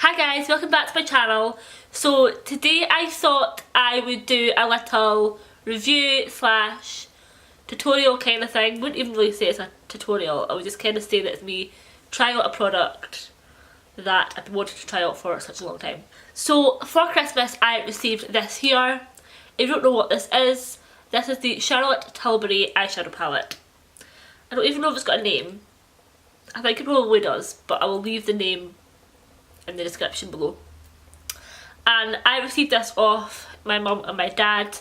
Hi guys, welcome back to my channel. So today I thought I would do a little review slash tutorial kind of thing. Wouldn't even really say it's a tutorial, I would just kind of say that it's me trying out a product that I've been wanting to try out for such a long time. So for Christmas I received this here. If you don't know what this is the Charlotte Tilbury eyeshadow palette. I don't even know if it's got a name. I think it probably does, but I will leave the name in the description below. And I received this off my mum and my dad.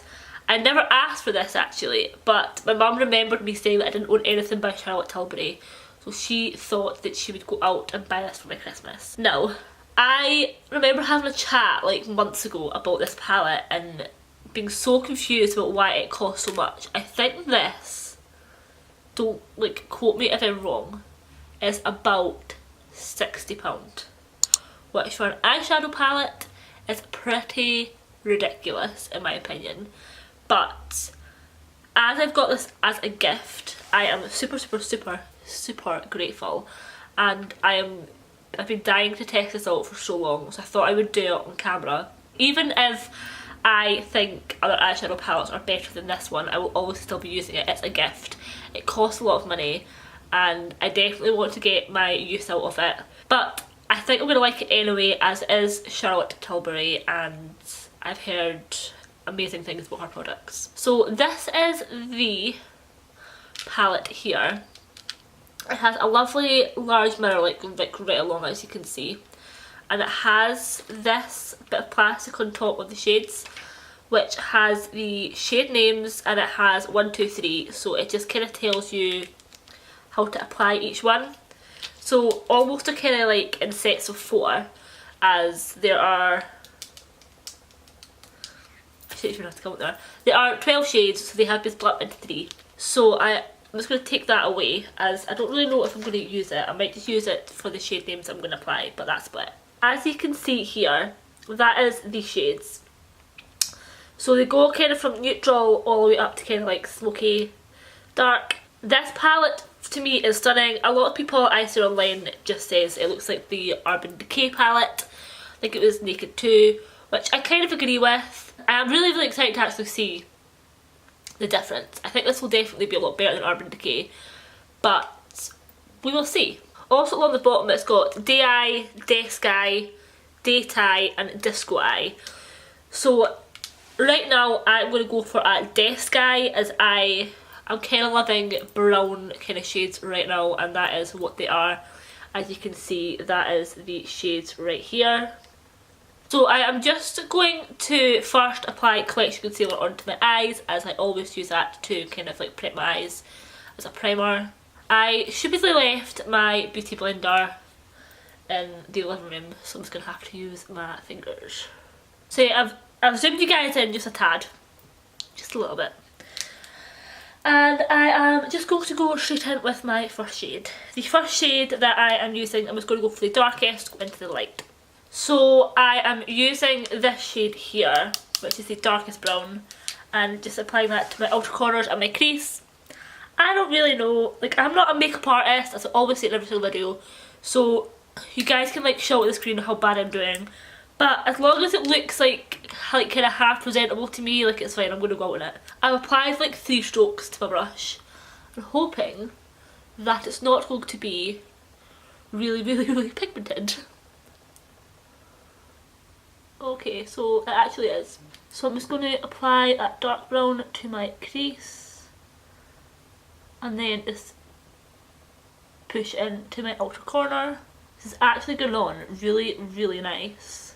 I never asked for this actually, but my mum remembered me saying that I didn't own anything by Charlotte Tilbury, so she thought that she would go out and buy this for my Christmas. Now, I remember having a chat like months ago about this palette and being so confused about why it cost so much. I think this, don't like quote me if I'm wrong, is about £60. Which for an eyeshadow palette is pretty ridiculous in my opinion. But as I've got this as a gift, I am super grateful, and I've been dying to test this out for so long, so I thought I would do it on camera. Even if I think other eyeshadow palettes are better than this one, I will always still be using it. It's a gift. It costs a lot of money and I definitely want to get my use out of it. But I think I'm going to like it anyway, as it is Charlotte Tilbury and I've heard amazing things about her products. So this is the palette here. It has a lovely large mirror like right along, as you can see. And it has this bit of plastic on top of the shades, which has the shade names, and it has 1, 2, 3, so it just kind of tells you how to apply each one. So almost a kind of like in sets of 4, as there are, there are 12 shades, so they have been split up into 3. So I'm just going to take that away, as I don't really know if I'm going to use it. I might just use it for the shade names I'm going to apply, but that's split. As you can see here, that is the shades. So they go kind of from neutral all the way up to kind of like smoky dark. This palette to me is stunning. A lot of people I see online just says it looks like the Urban Decay palette, like it was Naked 2, which I kind of agree with. I'm really excited to actually see the difference. I think this will definitely be a lot better than Urban Decay, but we will see. Also along the bottom it's got Day Eye, Desk Eye, Date Eye and Disco Eye. So right now I'm going to go for a Desk Eye, as I'm kind of loving brown kind of shades right now, and that is what they are. As you can see, that is the shades right here. So I am just going to first apply Collection Concealer onto my eyes, as I always use that to kind of like prep my eyes as a primer. I stupidly left my beauty blender in the living room, so I'm just going to have to use my fingers. So yeah, I've zoomed you guys in just a tad, just a little bit. And I am just going to go straight in with my first shade. The first shade that I am using, I'm just going to go for the darkest, go into the light. So I am using this shade here, which is the darkest brown, and just applying that to my outer corners and my crease. I don't really know, like I'm not a makeup artist, as I always say in every single video, so you guys can like shout at the screen how bad I'm doing. But as long as it looks like kind of half presentable to me, like it's fine, I'm going to go out in it. I've applied like 3 strokes to my brush. I'm hoping that it's not going to be really pigmented. Okay, so it actually is. So I'm just going to apply that dark brown to my crease. And then just push into my outer corner. This is actually going on really nice.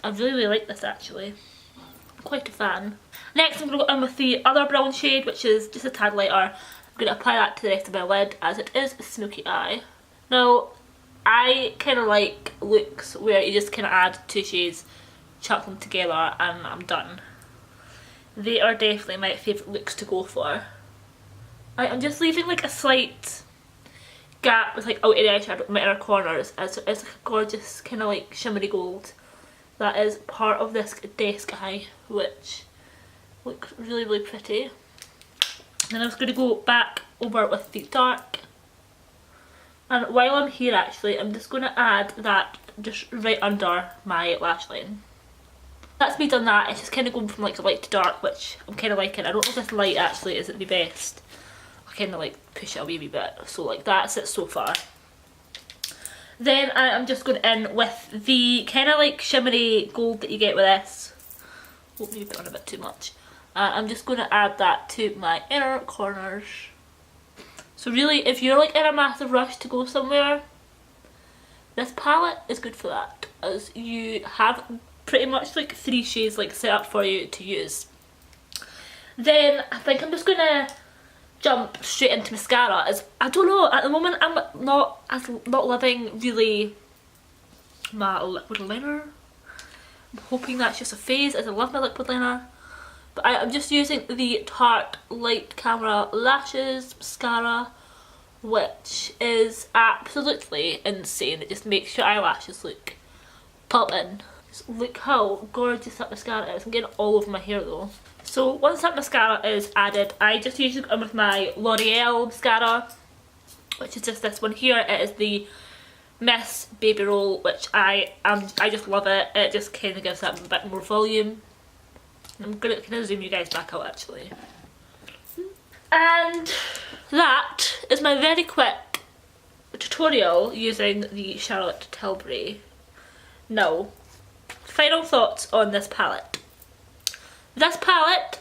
I really like this actually. I'm quite a fan. Next I'm going to go in with the other brown shade, which is just a tad lighter. I'm going to apply that to the rest of my lid, as it is a smoky eye. Now I kind of like looks where you just kind of add 2 shades, chuck them together and I'm done. They are definitely my favourite looks to go for. I'm just leaving like a slight gap with like out of the eyeshadow in my inner corners, as it's like a gorgeous kind of like shimmery gold that is part of this Desk Eye, which looks really pretty. And then I'm just going to go back over with the dark And while I'm here actually, I'm just going to add that just right under my lash line. That's me done that. It's just kind of going from like light to dark, which I'm kind of liking. I don't know if this light actually isn't the best. I kind of like push it a wee bit. So like that's it so far. Then I am just going in with the kind of like shimmery gold that you get with this. Oh, maybe put on a bit too much. I'm just going to add that to my inner corners. So really, if you're like in a massive rush to go somewhere, this palette is good for that, as you have pretty much like 3 shades like set up for you to use. Then I think I'm just going to jump straight into mascara, as I don't know, at the moment I'm not loving really my liquid liner. I'm hoping that's just a phase, as I love my liquid liner. But I'm just using the Tarte Light Camera Lashes mascara, which is absolutely insane. It just makes your eyelashes look poppin'. Just look how gorgeous that mascara is. I'm getting it all over my hair though. So once that mascara is added, I just usually go in with my L'Oreal mascara, which is just this one here. It is the Miss Baby Roll, which I just love it. It just kind of gives that a bit more volume. I'm gonna kind of zoom you guys back out actually. And that is my very quick tutorial using the Charlotte Tilbury. Now, final thoughts on this palette. This palette,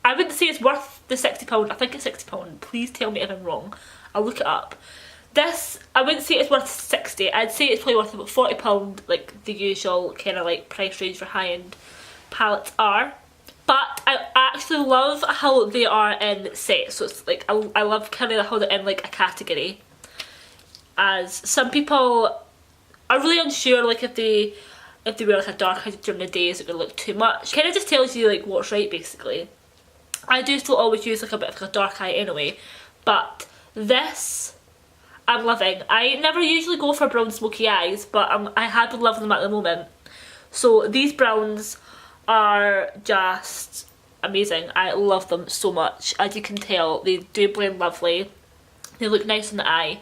I wouldn't say it's worth the £60. I think it's £60. Please tell me if I'm wrong. I'll look it up. This, I wouldn't say it's worth £60. I'd say it's probably worth about £40, like the usual kind of like price range for high-end palettes are. But I actually love how they are in sets. So it's like, I love kind of how they're in like a category. As some people are really unsure, like if they wear like a dark highlight during the day, is it going to look too much? Kind of just tells you like what's right basically. I do still always use like a bit of like a dark eye anyway, but this I'm loving. I never usually go for brown smoky eyes, but I have been loving them at the moment. So these browns are just amazing. I love them so much. As you can tell, they do blend lovely. They look nice in the eye,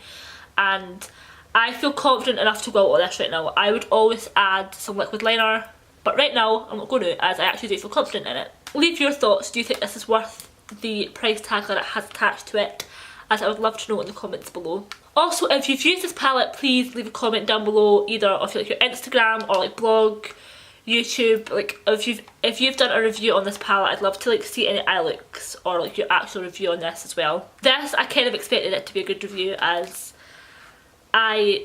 and I feel confident enough to go out with this right now. I would always add some liquid liner, but right now I'm not going to, as I actually do feel confident in it. Leave your thoughts. Do you think this is worth the price tag that it has attached to it? As I would love to know in the comments below. Also, if you've used this palette, please leave a comment down below, either of like your Instagram or like blog, YouTube. Like if you've done a review on this palette, I'd love to like see any eye looks or like your actual review on this as well. This, I kind of expected it to be a good review, as I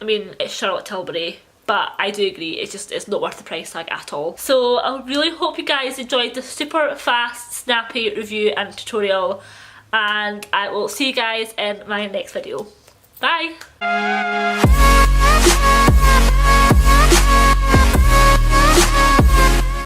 mean, it's Charlotte Tilbury, but I do agree, it's not worth the price tag at all. So I really hope you guys enjoyed this super fast, snappy review and tutorial, and I will see you guys in my next video. Bye!